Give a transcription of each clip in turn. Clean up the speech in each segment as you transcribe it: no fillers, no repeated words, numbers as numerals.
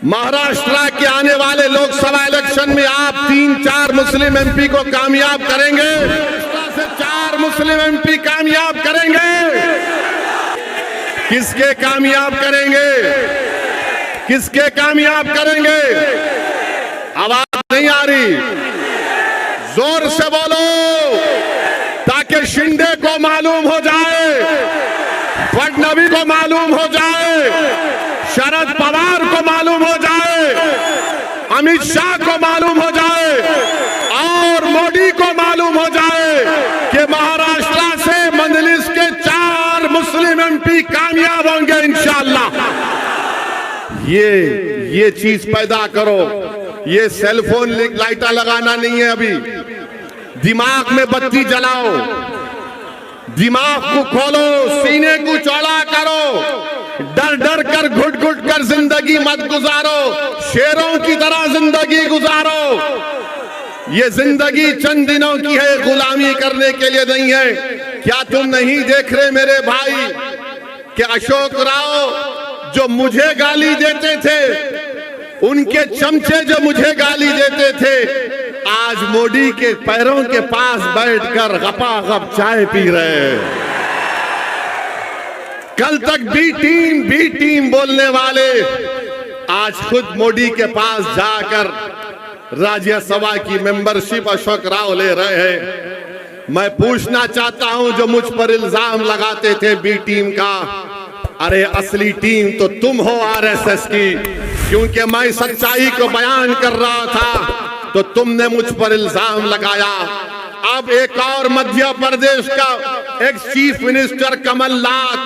महाराष्ट्र के आने वाले लोकसभा इलेक्शन में आप 3-4 मुस्लिम एमपी को कामयाब करेंगे। महाराष्ट्र से 4 मुस्लिम एमपी कामयाब करेंगे। किसके कामयाब करेंगे? किसके कामयाब करेंगे? आवाज नहीं आ रही, जोर से बोलो ताकि शिंदे को मालूम हो जाए, फडणवीस को मालूम हो जाए, शरद पवार को मालूम हो जाए, अमित शाह को मालूम हो जाए और मोदी को मालूम हो जाए कि महाराष्ट्र से मंजलिस के 4 मुस्लिम एमपी कामयाब होंगे इंशाअल्लाह। ये चीज पैदा करो। ये सेलफोन लाइटा लगाना नहीं है, अभी दिमाग में बत्ती जलाओ, दिमाग को खोलो, सीने को चौड़ा करो, डर डर कर घुट घुट कर जिंदगी मत गुजारो, शेरों की तरह जिंदगी गुजारो। ये जिंदगी चंद दिनों की है, गुलामी करने के लिए नहीं है। क्या तुम नहीं देख रहे मेरे भाई कि अशोक राव जो मुझे गाली देते थे, उनके चमचे जो मुझे गाली देते थे, आज मोदी के पैरों के पास बैठकर गपागप चाय पी रहे हैं। कल तक बी टीम बोलने वाले आज खुद मोदी के पास जाकर राज्यसभा की मेंबरशिप अशोक राव ले रहे हैं। मैं पूछना चाहता हूं, जो मुझ पर इल्जाम लगाते थे बी टीम का, अरे असली टीम तो तुम हो आरएसएस की, क्योंकि मैं सच्चाई को बयान कर रहा था तो तुमने मुझ पर इल्जाम लगाया। अब एक और मध्य प्रदेश का एक्स चीफ मिनिस्टर कमलनाथ,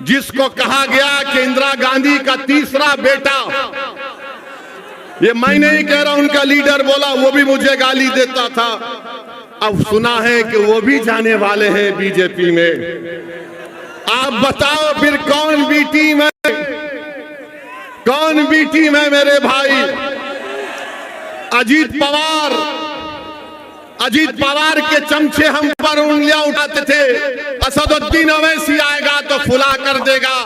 जिसको कहा गया कि इंदिरा गांधी का तीसरा बेटा, ये मैं नहीं कह रहा, उनका लीडर बोला, वो भी मुझे गाली देता था। अब सुना है कि वो भी जाने वाले हैं बीजेपी में। आप बताओ फिर कौन बी टीम है? कौन बी टीम है मेरे भाई? अजीत पवार के चमचे हम पर उंगलियां उठाते थे। असदुद्दीन ओवैसी आएगा तो फुला कर देगा।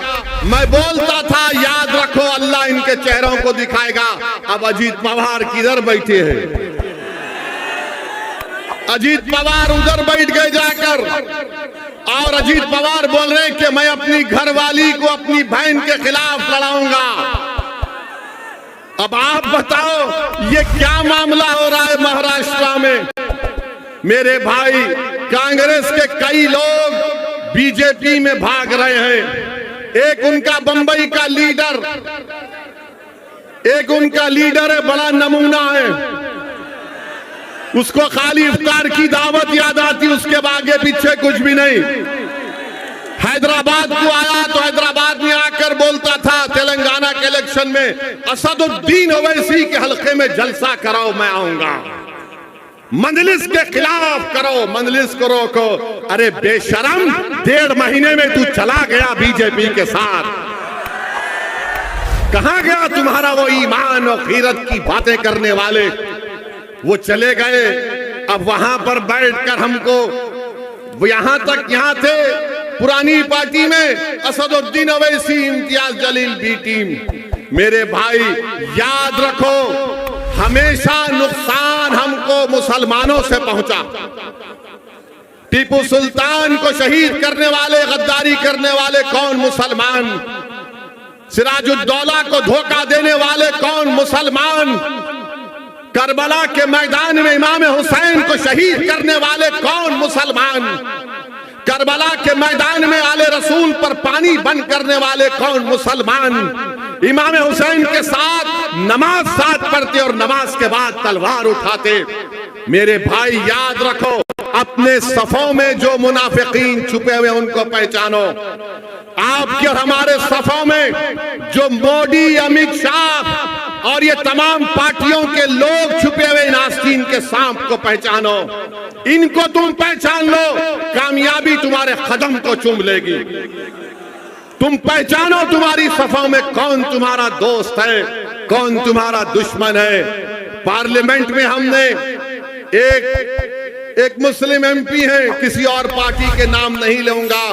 मैं बोलता था याद रखो अल्लाह इनके चेहरों को दिखाएगा। अब अजीत पवार किधर बैठे हैं? अजीत पवार उधर बैठ गए जाकर, और अजीत पवार बोल रहे कि मैं अपनी घरवाली को अपनी बहन के खिलाफ लड़ाऊंगा। अब आप बताओ ये क्या मामला हो रहा है महाराष्ट्र में? मेरे भाई, कांग्रेस के कई लोग बीजेपी में भाग रहे हैं। एक उनका बंबई का लीडर, है, बड़ा नमूना है। उसको खाली इफ्तार की दावत याद आती, उसके आगे पीछे कुछ भी नहीं। हैदराबाद को आया तो हैदराबाद में आकर बोलता था तेलंगाना के इलेक्शन में, असदुद्दीन ओवैसी के हल्के में जलसा कराओ, मैं आऊंगा। मंजलिस के खिलाफ करो, मंजलिस को रोको। अरे बेशरम, 1.5 महीने में तू चला गया बीजेपी के साथ। कहां गया तुम्हारा वो ईमान और खीरत की बातें करने वाले? वो चले गए। अब वहां पर बैठकर हमको, वो यहां थे पुरानी पार्टी में, असदुद्दीन ओवैसी, इम्तियाज जलील बी टीम। मेरे भाई याद रखो, हमेशा नुकसान हमको मुसलमानों से पहुंचा। टीपू सुल्तान को शहीद करने वाले, गद्दारी करने वाले कौन? मुसलमान। सिराजुद्दौला को धोखा देने वाले कौन? मुसलमान। करबला के मैदान में इमाम हुसैन को शहीद करने वाले कौन? मुसलमान। करबला के मैदान में आले रसूल पर पानी बंद करने वाले कौन? मुसलमान। इमाम हुसैन के साथ नमाज साथ पढ़ते और नमाज के बाद तलवार उठाते। मेरे भाई याद रखो, अपने सफों में जो मुनाफिकीन छुपे हुए उनको पहचानो। आपके और हमारे सफों में जो मोदी, अमित शाह और ये तमाम पार्टियों के लोग छुपे हुए इन आस्तीन के सांप को पहचानो। इनको तुम पहचान लो, कामयाबी तुम्हारे कदम को चूम लेगी। तुम पहचानो तुम्हारी सफों में कौन तुम्हारा दोस्त है, कौन तुम्हारा दुश्मन है। पार्लियामेंट में हमने एक मुस्लिम एमपी है, किसी और पार्टी के नाम नहीं लूंगा,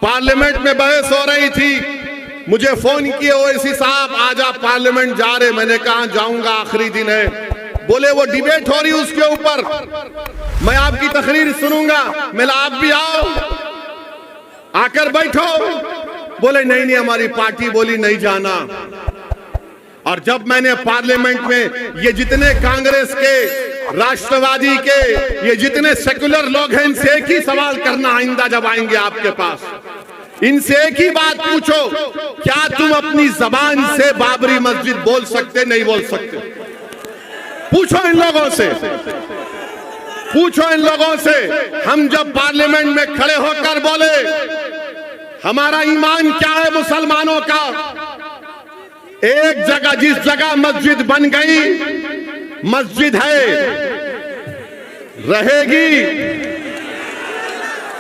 पार्लियामेंट में बहस हो रही थी, मुझे फोन किए ओवैसी साहब आ आप पार्लियामेंट जा रहे? मैंने कहा जाऊंगा, आखिरी दिन है। बोले वो डिबेट हो रही उसके ऊपर, मैं आपकी तकरीर सुनूंगा। मैं आप भी आओ, आकर बैठो। बोले नहीं नहीं, हमारी पार्टी बोली नहीं जाना। और जब मैंने पार्लियामेंट में ये जितने कांग्रेस के, राष्ट्रवादी के, ये जितने सेकुलर लोग हैं, इनसे एक ही सवाल करना आइंदा जब आएंगे आपके पास, इनसे एक ही बात पूछो, क्या तुम अपनी जबान से बाबरी मस्जिद बोल सकते? नहीं बोल सकते? पूछो इन लोगों से, पूछो इन लोगों से। हम जब पार्लियामेंट में खड़े होकर बोले हमारा ईमान क्या है मुसलमानों का, एक जगह, जिस जगह मस्जिद बन गई, मस्जिद है, रहेगी,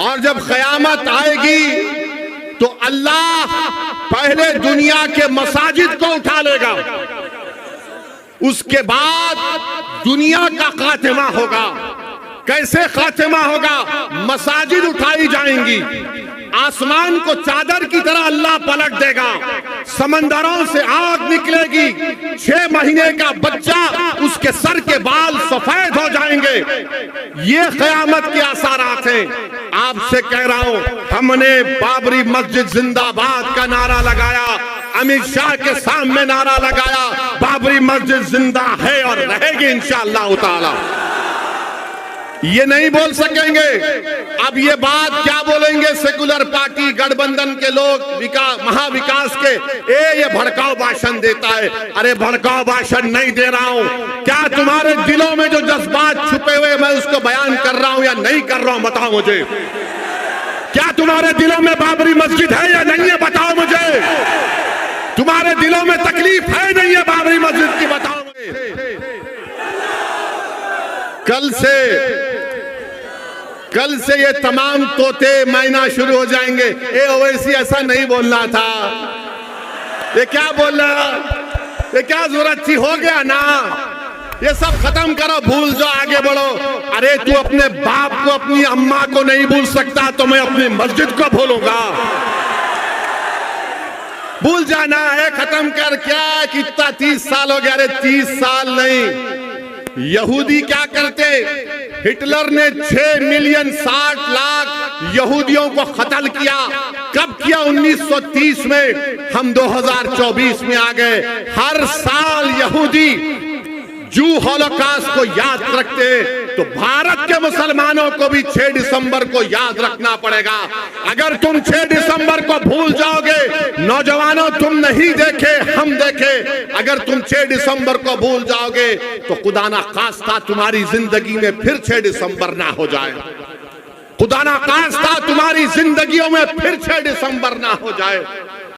और जब क़यामत आएगी तो अल्लाह पहले दुनिया के मसाजिद को उठा लेगा, उसके बाद दुनिया का खात्मा होगा। कैसे खात्मा होगा? मसाजिद उठाई जाएंगी, आसमान को चादर की तरह अल्लाह पलट देगा, समंदरों से आग निकलेगी, 6 महीने का बच्चा, उसके सर के बाल सफेद हो जाएंगे। ये क़यामत के आसारात हैं। आपसे कह रहा हूं, हमने बाबरी मस्जिद जिंदाबाद का नारा लगाया, अमित शाह के सामने नारा लगाया, बाबरी मस्जिद जिंदा है और रहेगी इंशाअल्लाह ताला। ये नहीं बोल सकेंगे। अब ये बात क्या बोलेंगे सेकुलर पार्टी गठबंधन के लोग, महाविकास के, ये भड़काऊ भाषण देता है। अरे भड़काऊ भाषण नहीं दे रहा हूं। क्या तुम्हारे दिलों में जो जज्बात छुपे हुए मैं उसको बयान कर रहा हूं या नहीं कर रहा हूं? बताओ मुझे। क्या तुम्हारे दिलों में बाबरी मस्जिद है या नहीं है? बताओ मुझे। तुम्हारे दिलों में तकलीफ है नहीं है बाबरी मस्जिद की? बताओ मुझे। कल से ये तमाम तोते मैना शुरू हो जाएंगे। ओवैसी ऐसा नहीं बोलना था, ये क्या बोल रहा, ये क्या जरूरत थी? हो गया ना, ये सब खत्म करो, भूल जाओ, आगे बढ़ो। अरे तू अपने बाप को, अपनी अम्मा को नहीं भूल सकता तो मैं अपनी मस्जिद को भूलूंगा? भूल जाना है, खत्म कर। क्या कितना 30 साल हो गया? अरे 30 साल नहीं। यहूदी क्या करते? हिटलर ने 6 मिलियन 60 लाख यहूदियों को कत्ल किया। कब किया? 1930 में। हम 2024 में आ गए। हर साल यहूदी जू हॉलोकॉस्ट को याद रखते हैं, तो भारत के मुसलमानों को भी 6 दिसंबर को याद रखना पड़ेगा। अगर तुम 6 दिसंबर को भूल जाओगे, नौजवानों तुम नहीं देखे हम देखे, अगर तुम 6 दिसंबर को भूल जाओगे तो खुदा ना खास्ता तुम्हारी जिंदगी में फिर 6 दिसंबर ना हो जाए। खुदा ना खास्ता तुम्हारी जिंदगियों में फिर 6 दिसंबर ना हो जाए।